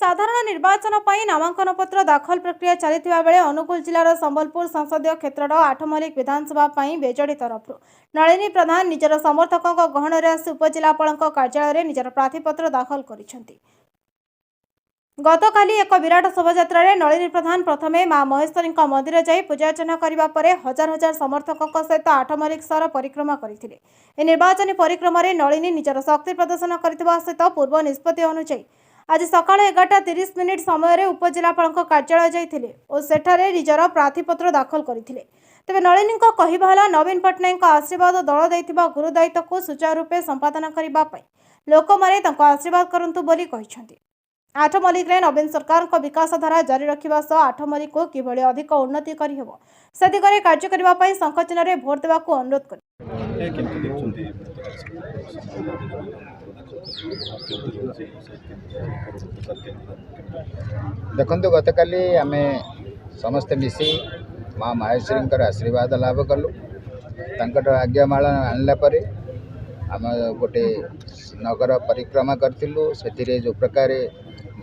साधारण निर्वाचन पर नामांकन पत्र दाखल प्रक्रिया चलता बेले अनुगुल जिलार संबलपुर संसदीय क्षेत्र आठमल्लिक विधानसभा बेजड़ी तरफ नलिनी प्रधान निजर समर्थकों गहन आसी उपजिलापाल कार्यालय निजर प्रार्थीपत्र दाखल कर गतकाली एक विराट शोभायात्रा नलिनी प्रधान प्रथमे मां महेश्वरी मंदिर जाई पूजार्चना करने पर हजार हजार समर्थकों सहित आठमल्लिक सर परिक्रमा करते निर्वाचन परिक्रमा नलिनी निजर शक्ति प्रदर्शन करने सहित पूर्व निष्पत्ति अनुसार आज सकाळ 11:30 समय उपजिलापाल कार्यालय जाइए और सेठारे निजर प्रार्थीपत्र दाखल करते तेज नलिनी कहवा नवीन पट्टनायक आशीर्वाद दल देथिबा गुरुदायित्व को सुचारूपे संपादन करने लोक मैंने आशीर्वाद करंतु बोली कहते आठमल्लिक नवीन सरकार विकास धारा जारी रखा सह आठमल्लिक को किभली अधिक उन्नति करहब से दिगरे कार्य करने शंख चिन्ह भोट देवा अनुरोध कर देखु गतकाली आम समस्ते मिसी माँ माहेश्वरी आशीर्वाद लाभ कलु आज्ञामाला आणला परे आम गोटे नगर परिक्रमा करूँ से जो प्रकार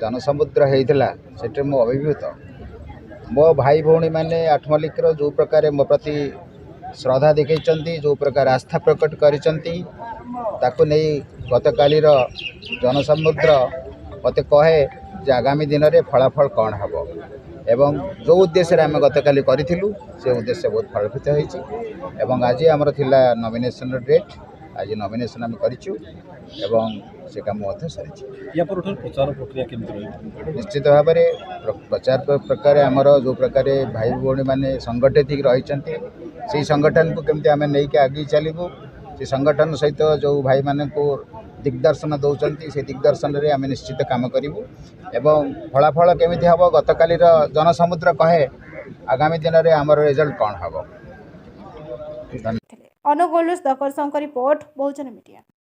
जनसमुद्र होता से मो अभिभूत मो भाई भौणी मैंने आठमल्लिक जो प्रकार मो प्रति श्रद्धा देखते जो प्रकार आस्था प्रकट कर गतकाली जनसमुद्र मत कहे जे आगामी दिन में फलाफल कौन हम एवं जो उद्देश्य आम गतकाली करूँ से उद्देश्य बहुत फलफित होती आज आमर थिला नॉमिनेशन डेट आज नॉमिनेशन आम करूँ से काम सारी प्रचार प्रक्रिया निश्चित भाव में प्रचार प्रकार आमर जो प्रकार भाई भौणी मैंने संगठित रही से संगठन को केमती आम नहीं आगे चलू से संगठन सहित जो भाई मान को दिग्दर्शन दौरान से दिग्दर्शन में आम निश्चित कम करूँ एवं फलाफल केमी हम गतकाली जनसमुद्र कहे आगामी दिन में आमर रिजल्ट कौन हम अनुगुल रिपोर्ट बहुजन मीडिया।